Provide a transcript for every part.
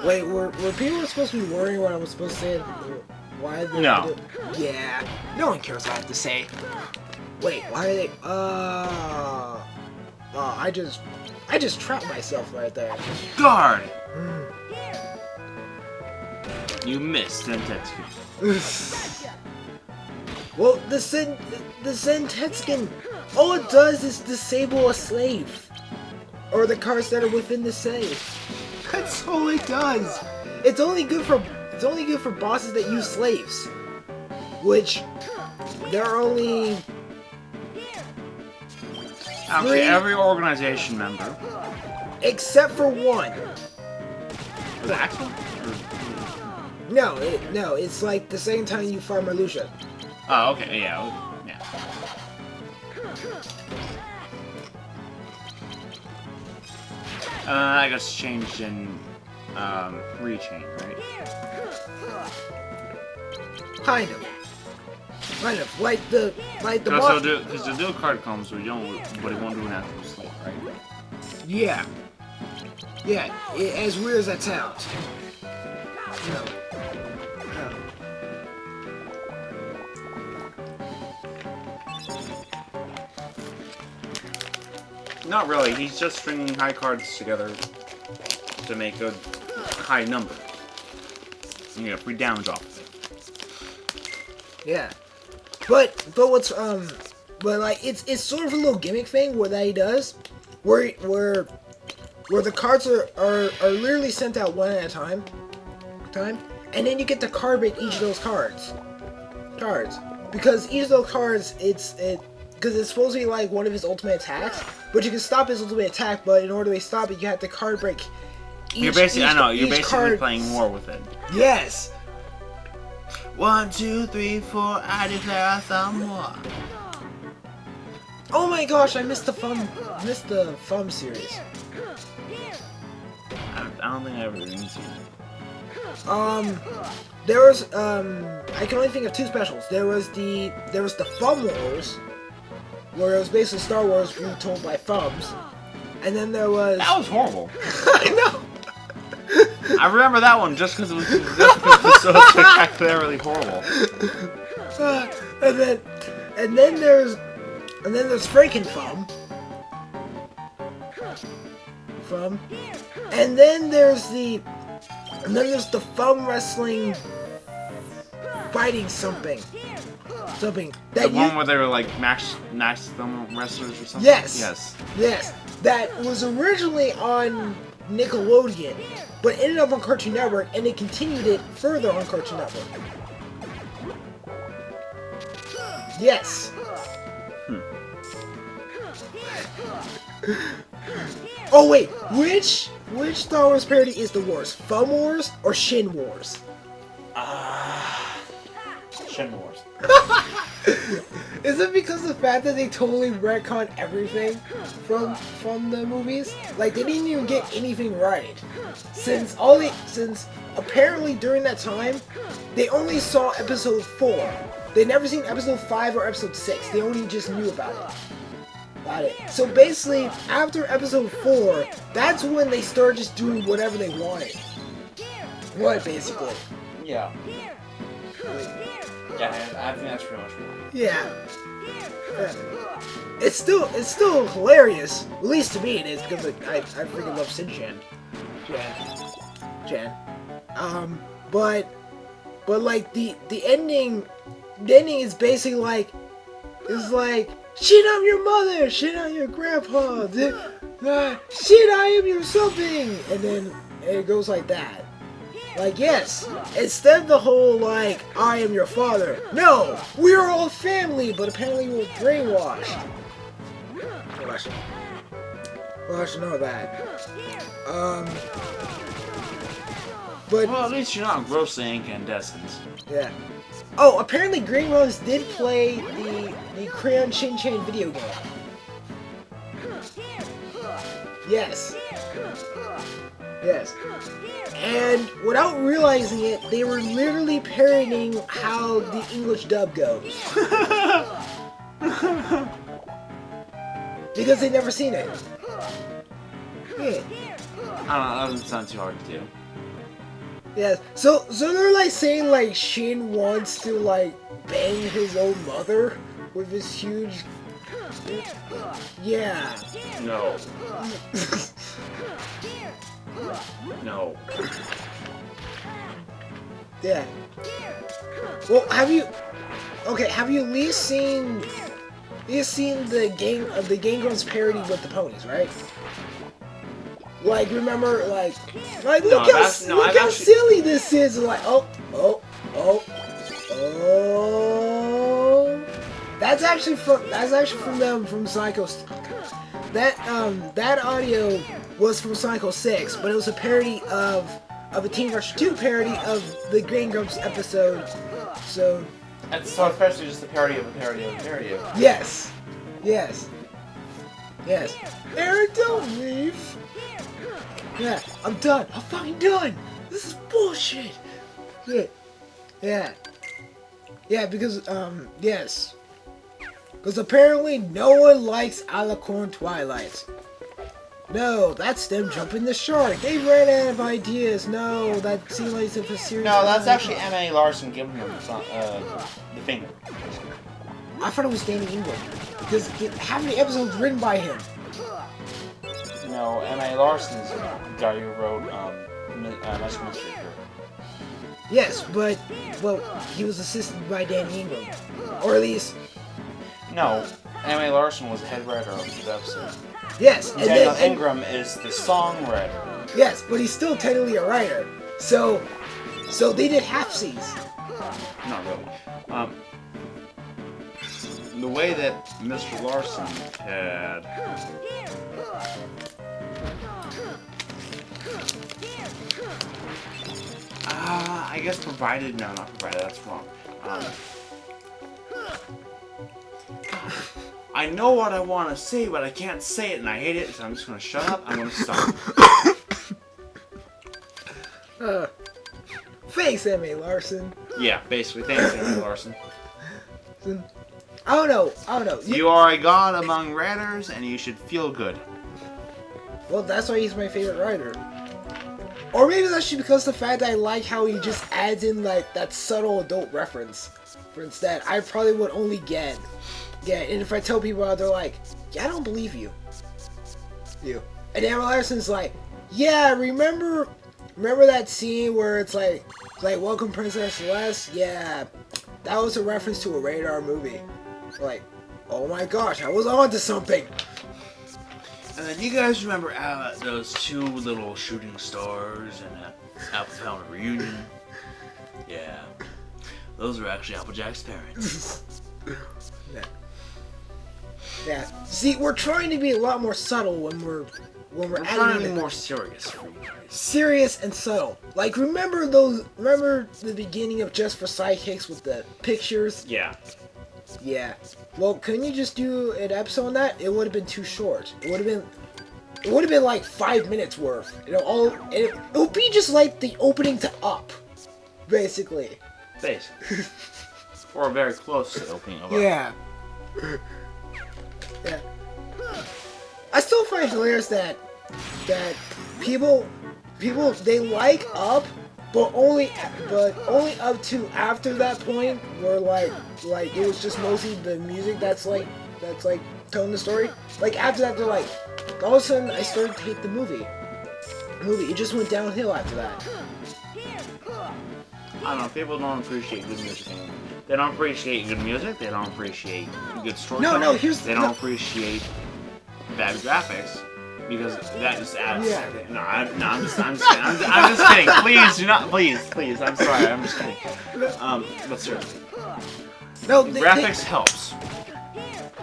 Wait, were people supposed to be worrying what I was supposed to say? Why? No. Yeah. No one cares what I have to say. Wait, why are they? I just trapped myself right there. Guard. You missed, Sentetsu. Well, the Sentetsuken, all it does is disable a slave, or the cards that are within the safe. That's all it does. It's only good for bosses that use slaves, which there are only Actually, three, every organization member. except for one. Was it Axel? No, it's like the same time you farm Marluxia. Oh, okay, yeah. I guess changed in rechain, right? Kind of. Like the Because the dual card comes, but he won't do an actual slate, right? Yeah. Yeah, as weird as that sounds. No. Not really. He's just stringing high cards together to make a high number. You get free damage off of it. Yeah. But what's but like it's sort of a little gimmick thing what that he does, where the cards are literally sent out one at a time, and then you get to card break each of those cards, because each of those cards because it's supposed to be like one of his ultimate attacks, but you can stop his ultimate attack, but in order to stop it, you have to card break each. You're basically card. playing war with it. Yes. 1, 2, 3, 4. I declare some war. Oh my gosh, I missed the FUM series. I don't think I ever even seen it. There was I can only think of two specials. There was the FUM Wars, where it was basically Star Wars being told by FUMs, and then there was That was horrible. I know. I remember that one just because it was so spectacularly horrible. And then there's Franken FUM, and then there's the FUM wrestling fighting something. That The one where they were like max thumb wrestlers or something? Yes. That was originally on Nickelodeon, but ended up on Cartoon Network, and they continued it further on Cartoon Network. Yes. Oh wait, which Star Wars parody is the worst? FUM Wars or Shin Wars? Shin Wars. Is it because of the fact that they totally retconned everything from the movies? Like they didn't even get anything right. Since apparently during that time they only saw episode 4. They never seen episode 5 or episode 6. They only just knew about it. So basically after episode 4, that's when they started just doing whatever they wanted. What basically? Yeah. Yeah, I think that's pretty much what. Yeah. It's still hilarious. At least to me it is, because I freaking love Shin-Chan. Jan. But like the ending is basically like shit, I'm your mother, shit, I'm your grandpa, shit, I am your something, and then it goes like that. Like, yes, instead of the whole, like, I am your father, no, we're all family, but apparently we were brainwashed. Well, I should know that. But... Well, at least you're not grossly incandescent. Yeah. Oh, apparently Green Rose did play the Crayon Shin-Chan video game. Yes. Yes. And without realizing it, they were literally parodying how the English dub goes. Because they'd never seen it. Yeah. I don't know, that doesn't sound too hard to do. Yes. So they're like saying like Shin wants to like bang his own mother with his huge. Yeah. No. No. Yeah. Well, have you at least seen the Game Grumps parody with the ponies, right? Like, remember, like look how silly this is. Like, oh. That's actually from them from Psycho. That audio was from Psycho 6, but it was a parody of a Teen Rush 2 parody of the Game Grumps episode. So especially just a parody of a parody of a parody of. Yes. Aaron, don't leave. Yeah, I'm done. I'm fucking done. This is bullshit. Yeah, because yes. Because apparently no one likes Alicorn Twilight. No, that's them jumping the shark. They ran out of ideas. No, that seems like it's a serious. No, that's actually M.A. Larson giving him the finger. I thought it was Danny England. Because half the episodes written by him. No, M.A. Larson is the guy who wrote Master Mystery Crew. Yes, but he was assisted by Danny England. Or at least. No, M.A. Larson was the head writer of the episode. Yes, and Daniel Ingram is the songwriter. Yes, but he's still technically a writer. So they did halfsies. Not really. The way that Mr. Larson had I guess provided. No, not provided. That's wrong. I know what I want to say, but I can't say it, and I hate it, so I'm just going to shut up. I'm going to stop. Thanks, M.A. Larson. Yeah, basically. Thanks, M.A. Larson. I don't know. You are a god among writers, and you should feel good. Well, that's why he's my favorite writer. Or maybe that's just because of the fact that I like how he just adds in, like, that subtle adult reference. For instead, I probably would only get. And if I tell people out, they're like, yeah, I don't believe you. And then Larson's like, yeah, remember that scene where it's like, Welcome Princess Celeste? Yeah, that was a reference to a Radar movie. Like, oh my gosh, I was on to something. And then you guys remember those two little shooting stars in Apple Fountain Reunion? Yeah, those are actually Applejack's parents. Yeah. See, we're trying to be a lot more subtle when we're trying to be more serious for you guys. Serious and subtle. Like, remember the beginning of Just for Sidekicks with the pictures? Yeah. Yeah. Well, couldn't you just do an episode on that? It would have been too short. It would have been like 5 minutes worth. It would be just like the opening to Up, basically. Basically. Or very close to the opening of Up. Yeah. Yeah. I still find it hilarious that people they like Up, but only up to after that point where like it was just mostly the music that's telling the story. Like after that they're like, all of a sudden I started to hate the movie. It just went downhill after that. I don't know, people don't appreciate good music anymore. They don't appreciate good music, they don't appreciate good storytelling. They don't appreciate bad graphics, because that just adds... Yeah. I'm just kidding. Please, do not, please, I'm sorry, I'm just kidding. But seriously. No, graphics helps.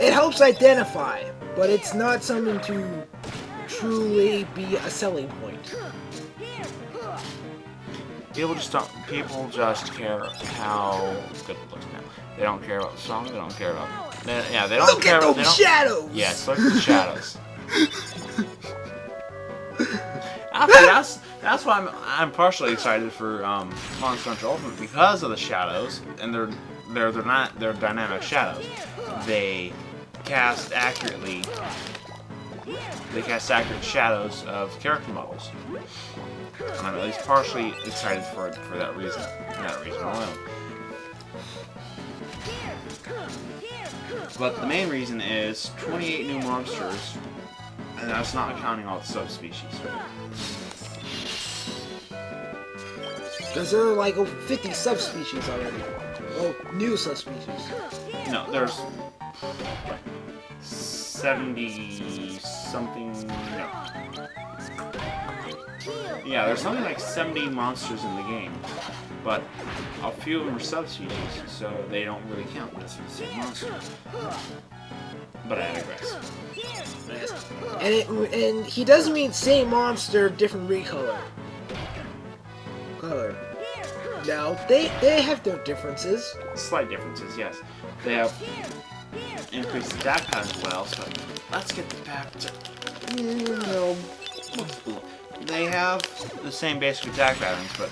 It helps identify, but it's not something to truly be a selling point. People just care how good it looks now. They don't care about the song. They don't care about. They don't look care at about those shadows. Yes, look at the shadows. Actually, that's why I'm partially excited for Monster Hunter Ultimate, because of the shadows, and they're dynamic shadows. They cast accurately. They cast accurate shadows of character models. And I'm at least partially excited for that reason. That reason alone. But the main reason is 28 new monsters, and that's not counting all the subspecies. Because there are like over 50 subspecies already. Oh, new subspecies. No, there's like 70 something. No. Yeah, there's something like 70 monsters in the game, but a few of them are subspecies, so they don't really count as the same monster. But I digress. And he does mean same monster, different recolor. Color. Now they have their differences. Slight differences, yes. They have increased attack pad as well. So let's get back to. They have the same basic attack patterns, but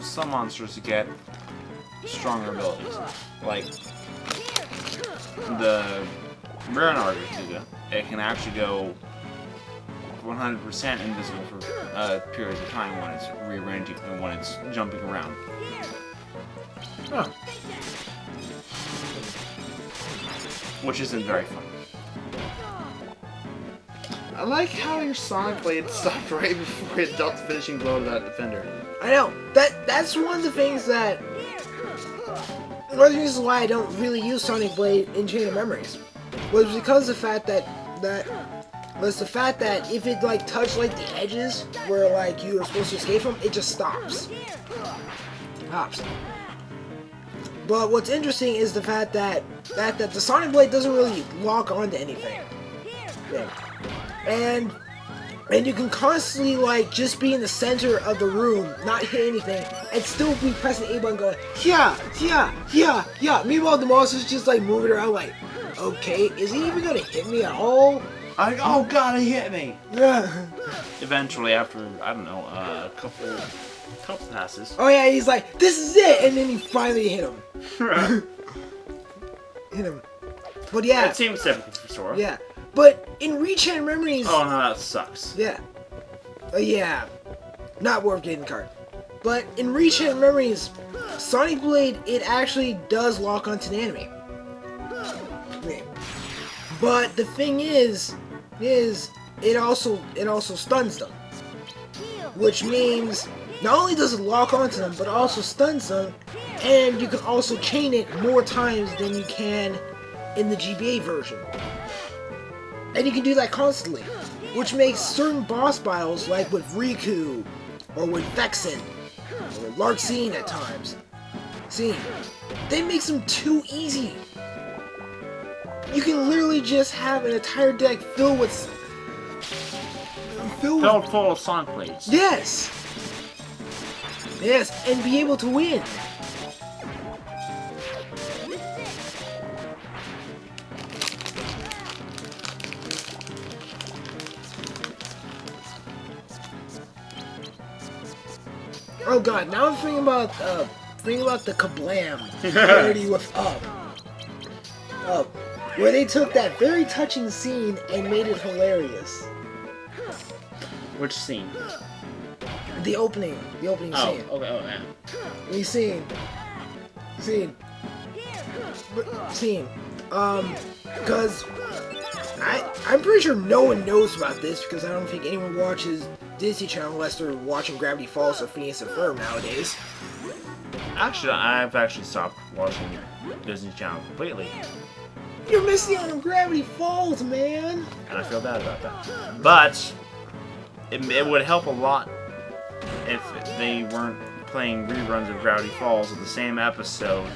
some monsters get stronger abilities. Like the Rare Nargatuga, it can actually go 100% invisible for periods of time when it's rearranging and when it's jumping around. Huh. Which isn't very fun. I like how your Sonic Blade stopped right before it dealt the finishing blow to that defender. I know. That's one of the things that. One of the reasons why I don't really use Sonic Blade in Chain of Memories was because of the fact that if it like touched like the edges where like you were supposed to escape from, it just stops. But what's interesting is the fact that the Sonic Blade doesn't really lock onto anything. Yeah. And you can constantly like just be in the center of the room, not hit anything, and still be pressing A button going, yeah. Meanwhile the monster's just like moving around like, okay, is he even gonna hit me at all? Oh god, he hit me! Yeah. Eventually, after, I don't know, a couple passes. Oh yeah, he's like, this is it! And then he finally hit him. Hit him. But yeah. It seems typical for Sora. Yeah. But in Rechan Memories... Oh no, that sucks. Yeah. Yeah. Not worth getting the card. But in Rechan Memories, Sonic Blade, it actually does lock onto an enemy. Yeah. But the thing is it also stuns them. Which means not only does it lock onto them, but it also stuns them, and you can also chain it more times than you can in the GBA version. And you can do that constantly, which makes certain boss battles, like with Riku, or with Vexen, or with Larxene at times, they make them too easy. You can literally just have an entire deck filled full of Sonic Blades. Yes, and be able to win. Oh god, now I'm thinking about the Kablam parody with Up, where they took that very touching scene and made it hilarious. Which scene? The opening scene. Okay, oh yeah. We scene. Because I'm pretty sure no one knows about this, because I don't think anyone watches Disney Channel unless they're watching Gravity Falls or Phineas and Ferb nowadays. Actually, I've actually stopped watching Disney Channel completely. You're missing out on Gravity Falls, man! And I feel bad about that. But it would help a lot if they weren't playing reruns of Gravity Falls of the same episode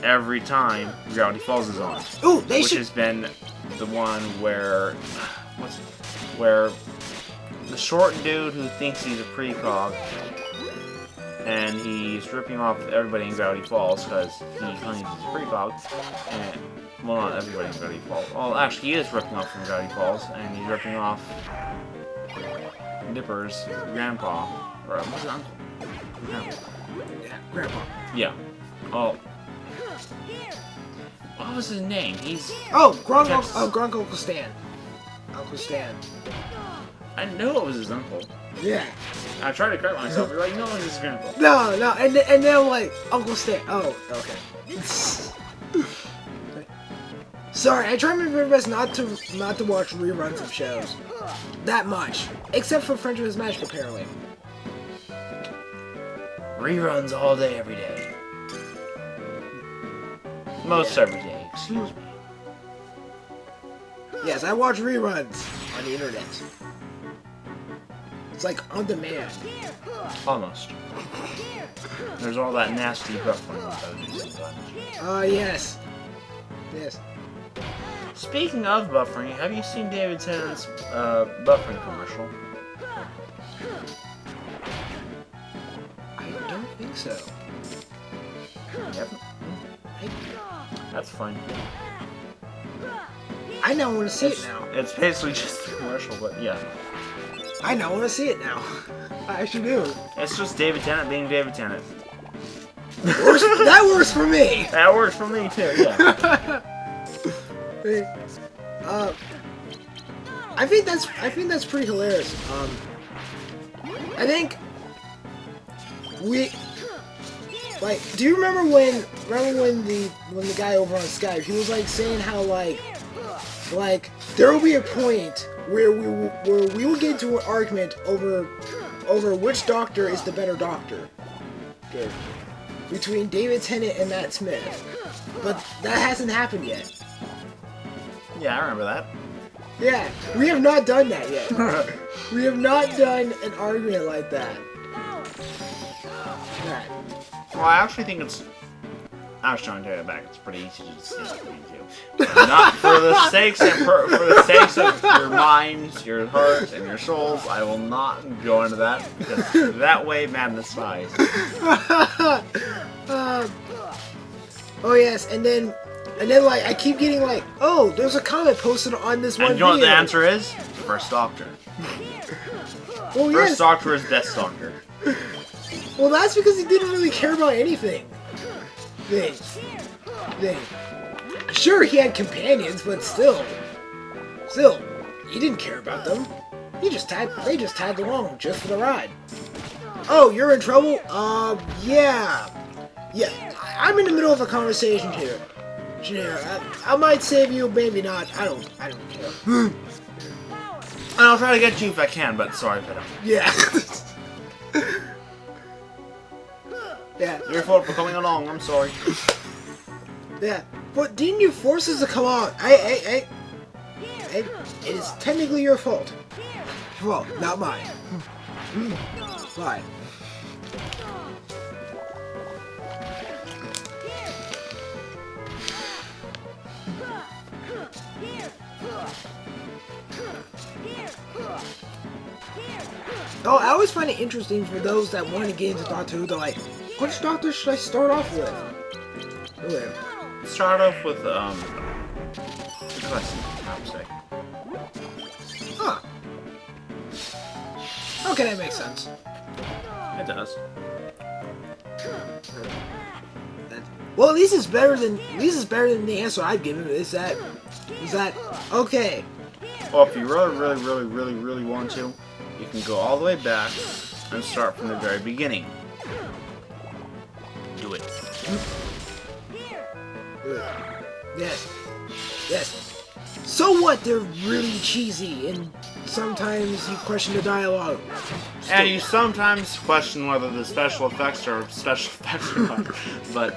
every time Gravity Falls is on. Ooh, which has been the one where where the short dude who thinks he's a precog, and he's ripping off everybody in Gravity Falls because he claims he's a precog, and well, not everybody in Gravity Falls. Well, actually, he is ripping off from Gravity Falls, and he's ripping off Dipper's grandpa, or what's his uncle? Grandpa. Yeah. Oh. What was his name? He's... Uncle Stan. Uncle Stan. I know it was his uncle. Yeah. I tried to correct myself. You're like, no, he's his grandpa. No, and then I'm like, Uncle Stan. Oh, okay. Sorry, I try my very best not to watch reruns of shows that much, except for Friendship is Magic, apparently. Reruns all day, every day. Most every day, excuse me. Yes, I watch reruns on the internet. It's like on demand. Almost. There's all that nasty buffering that I do sometimes. Yes. Yes. Speaking of buffering, have you seen David Tennant's buffering commercial? I don't think so. Yep. That's fine. I now want to see it now. It's basically just a commercial, but yeah. I now want to see it now. I actually do. It's just David Tennant being David Tennant. That works for me. That works for me too, yeah. I think that's pretty hilarious. I think do you remember when the guy over on Skype, he was like saying how like there will be a point where we will get into an argument over which doctor is the better doctor. Okay. Between David Tennant and Matt Smith. But that hasn't happened yet. Yeah, I remember that. Yeah, we have not done that yet. We have not done an argument like that. Right. Well, I actually think it's... I was trying to take it back. It's pretty easy to see between you. Not for the sakes of your minds, your hearts, and your souls. I will not go into that because that way madness flies. Oh yes, and then like I keep getting like, oh, there's a comment posted on this one And you know video. what the answer is? First Doctor. Well, First yes. Doctor is best Doctor. Well, that's because he didn't really care about anything. Sure, he had companions, but still, he didn't care about them. They just tagged along just for the ride. Oh, you're in trouble? Yeah. I'm in the middle of a conversation here. I might save you, maybe not. I don't care. And I'll try to get you if I can, but sorry, Peter. Yeah. Yeah. Your fault for coming along, I'm sorry. Yeah. But didn't you force us to come on? Hey. It is technically your fault. Well, not mine. Mine. Oh, I always find it interesting for those that want to get into Doctor Who. They're like, which Doctor should I start off with? Okay. Start off with, Classic, I would say. Huh. Okay, that makes sense. It does. Well, at least it's better than the answer I've given. Is that okay? Well, if you really want to, you can go all the way back and start from the very beginning. Do it. Yes. So what? They're really cheesy, and sometimes you question the dialogue. And you sometimes question whether the special effects are special effects or not. But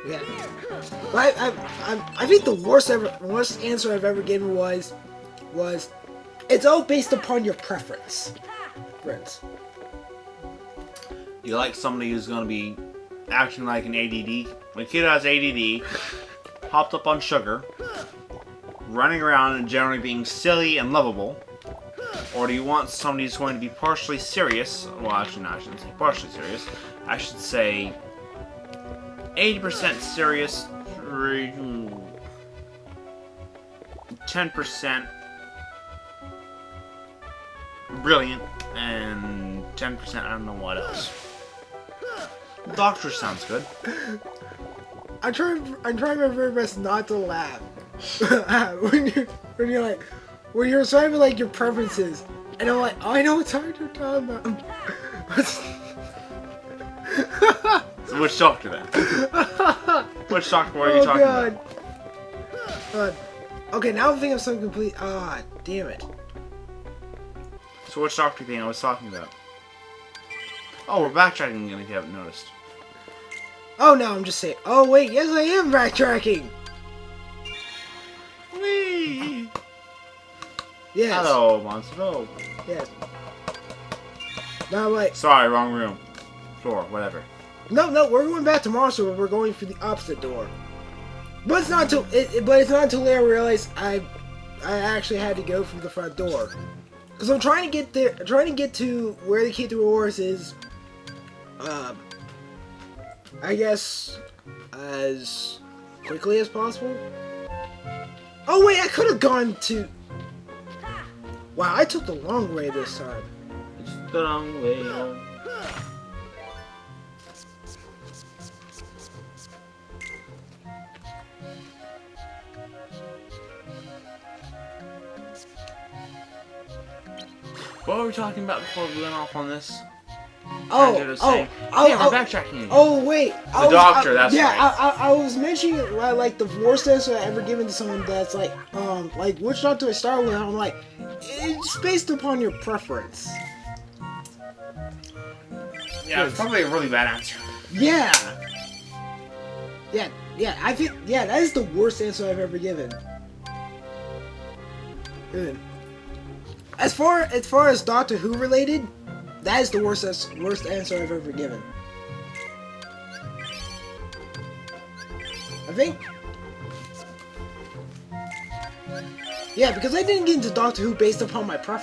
yeah. But I think the worst answer I've ever given was it's all based upon your preference. you like somebody who's going to be acting like an ADD. When a kid has ADD, hopped up on sugar, running around and generally being silly and lovable. Or do you want somebody who's going to be partially serious? Well, actually, no, I shouldn't say partially serious. I should say 80% serious, 10% brilliant, and 10% I don't know what else. Doctor sounds good. I'm trying my very best not to laugh when you're like, where you're describing like your preferences, and I'm like, oh, I know what song you're talking about. So which doctor then? Which doctor were you talking about? Okay, now I'm thinking of something complete. Ah, damn it. So which doctor do you think I was talking about? Oh, we're backtracking again if you haven't noticed. Oh, no, I'm just saying. Oh, wait, yes, I am backtracking. Whee! Yes. Hello, monster. No. Yes. Now, like. Sorry, wrong room. Floor, whatever. No, we're going back to Monster, but we're going through the opposite door. But it's not until later I realized I actually had to go through the front door. Because I'm trying to get there, to where the key to Horse is, I guess, as quickly as possible. Oh wait, I could have gone to... Wow, I took the long way this time. It's the long way home. What were we talking about before we went off on this? We're backtracking again. Oh wait, the doctor. That's yeah, right. I was mentioning like the worst answer I ever given to someone that's like which doctor I start with. I'm like, it's based upon your preference. Yeah, it's probably a really bad answer. Yeah. I think that is the worst answer I've ever given. Good. As far as Doctor Who related, that is the worst answer I've ever given. I think. Yeah, because I didn't get into Doctor Who based upon my preference.